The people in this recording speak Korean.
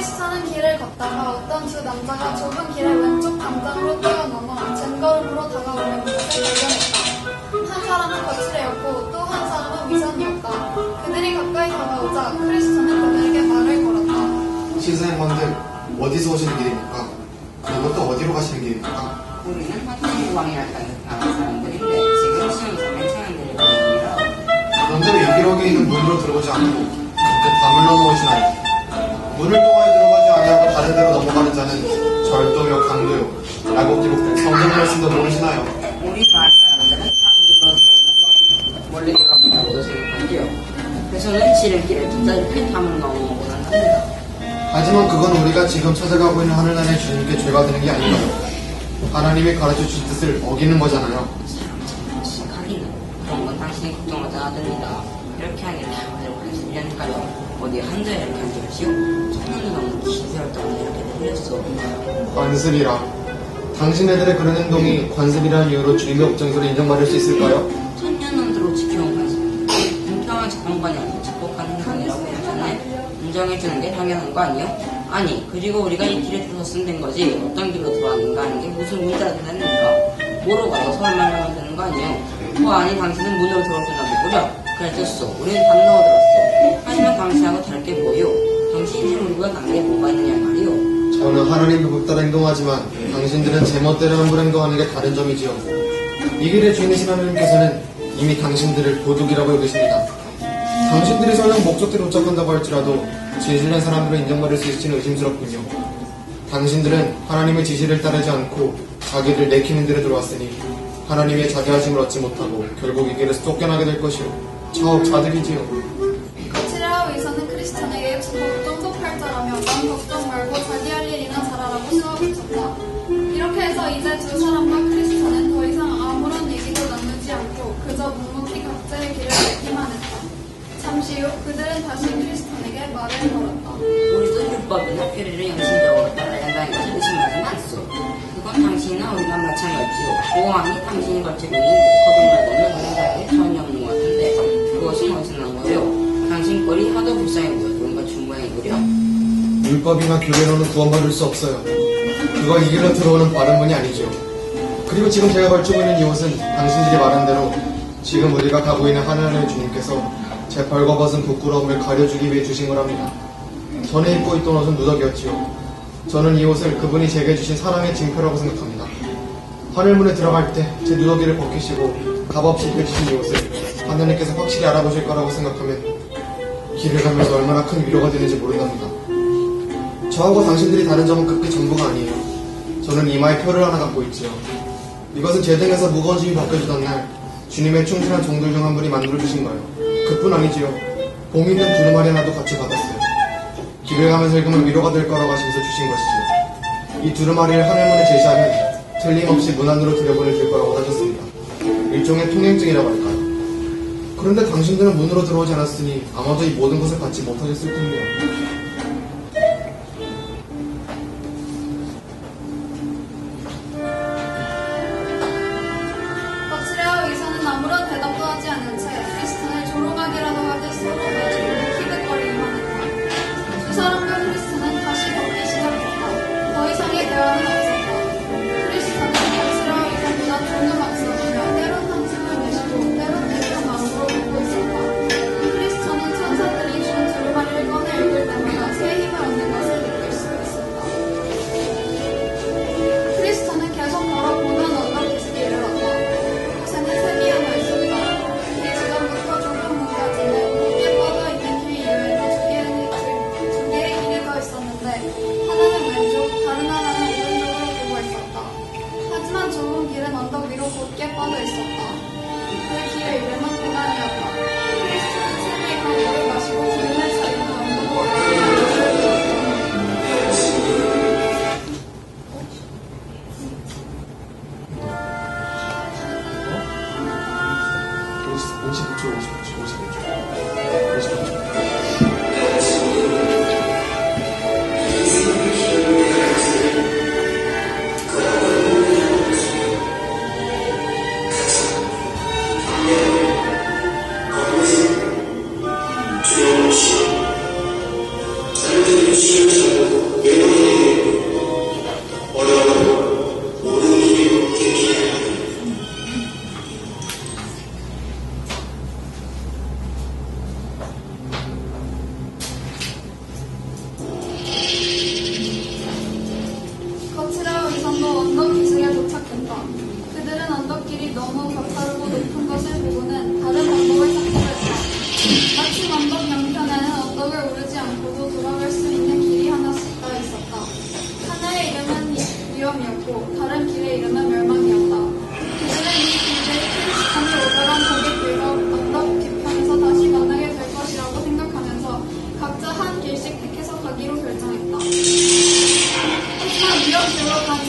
크리스천은 길을 걷다가 어떤 두 남자가 좁은 길의 왼쪽 담장으로 뛰어넘어 젠걸음으로 다가오는 것을 발견했다. 한 사람은 거칠애였고 또 한 사람은 위선이었다. 그들이 가까이 다가오자 크리스천은 그들에게 말을 걸었다. 시사행관들 어디서 오시는 길입니까? 그리고 또 어디로 가시는 길입니까? 우리는 화천유광이라는 사람들인데 지금 시험에서 괜찮은 데를 가봅니다. 그런데 왜 여기로 있는 문으로 들어오지 않고 그렇게 담을 넘어오시나요? 문을 통하여 들어가지 아니하고 다른 데로 넘어가는 자는 절도요 강도요 라고 기록된 성경 말씀도 모르시나요? 우리 마을 사람들은 탐으로 들어오면 멀리 돌아간다고도 생각하지요. 그래서는 지름길에 두자리에 탐을 넣어오곤 한답니다. 하지만 그건 우리가 지금 찾아가고 있는 하늘나라의 주님께 죄가 되는 게 아닌가요? 하나님이 가르쳐 주신 뜻을 어기는 거잖아요. 하긴 그런 건 당신이 걱정하지 않으리다. 이렇게 하니 다들 관습이라니까요. 어디 한자에 이렇게 앉으시오. 천년도 넘는 기세월 동안 이렇게 들렸어. 관습이라. 당신네들의 그런 행동이 관습이라는 이유로 주님의 업정서를 인정받을 수 있을까요? 천년 넘도록 지켜온 관습. 공평한 재판관이 아니고 적법한 행동이라고 했잖아요. 인정해주는 게 당연한 거 아니요? 아니, 그리고 우리가 이 길에 들어섰으면 된 거지 어떤 길로 들어왔는가 하는 게 무슨 문제가 된다니까. 뭐로 가도 서울만 하면 되는 거 아니요? 아니 당신은 문으로 들어오셨나 보구려. 그래 됐어. 우리는 담 넣어들었어. 하지만 당신하고 다를 게 뭐요? 당신이 우리가 남게 뭐가 있느냐 말이요. 저는 하나님의 법 따라 행동하지만 당신들은 제멋대로 함부로 행동하는 게 다른 점이지요. 이 길의 주인이신 하나님께서는 이미 당신들을 도둑이라고 여기십니다. 당신들이 설령 목적대로 도착한다고 할지라도 진실한 사람으로 인정받을 수 있을지는 의심스럽군요. 당신들은 하나님의 지시를 따르지 않고 자기를 내키는 데로 들어왔으니 하나님의 자기하심을 얻지 못하고 결국 이 길에서 쫓겨나게 될 것이요. 자업자득이지요. 거칠애와 위선은 크리스천에게 정석팔자라며 난 걱정 말고 자기 할 일이나 잘하라고 쏘아붙였다. 이렇게 해서 이제 두 사람과 크리스천은 더 이상 아무런 얘기도 나누지 않고 그저 묵묵히 각자의 길을 걷기만 했다. 잠시 후 그들은 다시 크리스천에게 말을 걸었다. 우리도 율법이나 표리를 영신적으로 따라야 한다는 것을 의심하지 않소. 그건 당신이나 우리가 마찬가지요. 보호함이 당신이 걸치고 있는 거듭말고는 우리가에 전혀 없는 것 같은데 그것은 어디서 난 거요? 당신 꼴이 하도 불쌍해 보여. 뭔가 중모양이구려. 율법이나 교례로는 구원받을 수 없어요. 그건 이 길로 들어오는 바른 분이 아니죠. 그리고 지금 제가 걸치고 있는 이 옷은 당신들이 말한 대로 지금 우리가 가고 있는 하나님의 주님께서 제 벌거벗은 부끄러움을 가려주기 위해 주신 거랍니다. 전에 입고 있던 옷은 누더기였지요. 저는 이 옷을 그분이 제게 주신 사랑의 징표라고 생각합니다. 하늘문에 들어갈 때 제 누더기를 벗기시고 값없이 입혀주신 이 옷을 하나님께서 확실히 알아보실 거라고 생각하면 길을 가면서 얼마나 큰 위로가 되는지 모른답니다. 저하고 당신들이 다른 점은 그렇게 전부가 아니에요. 저는 이마에 표를 하나 갖고 있지요. 이것은 제 등에서 무거운 짐이 벗겨지던 날 주님의 충실한 종들 중 한 분이 만들어주신 거예요. 그뿐 아니지요. 봄 있는 두루마리 하나도 같이 받았어요. 길을 가면서 읽으면 위로가 될 거라고 하시면서 주신 것이지요. 이 두루마리를 하늘문에 제시하면 틀림없이 문 안으로 들여보낼 줄 거라고 하셨습니다. 일종의 통행증이라고 할까요? 그런데 당신들은 문으로 들어오지 않았으니 아마도 이 모든 것을 받지 못하셨을 텐데요. 거칠애와 위선은 아무런 대답도 하지 않은 채 크리스천을 조롱하기라도 하듯 서로 마주보고 키득거리기만 했다. 두 사람과 크리스천은 다시 걷기 시작했다. 더 이상의 대화는 없었다. 크리스천은 거칠애와 위선보다 조금 앞서며 때론 한숨을 내쉬고 때론 깊은 마음으로 웃고 있었다. 크리스천은 천사들이 준 두루마리를 꺼내 읽을 때마다 거칠어 위선도 언덕 기슭에 도착했다. 그들은 언덕길이 너무 가파르고 높은 것을 보고는 다른 언덕을 선택했다. 마침 언덕 양편에는 언덕을 오르지 않고도 돌아갈 수 있는 길이 하나씩 더 있었다. 하나의 이름은 위험이었고 다른 길의 이름은 멸망이었다. 그들은 이 길들이 크리스찬이 오더란 거기 길과 언덕 뒤편에서 다시 만나게 될 것이라고 생각하면서 각자 한 길씩 택해서 가기로 결정했다. 하지만 위험 길로 간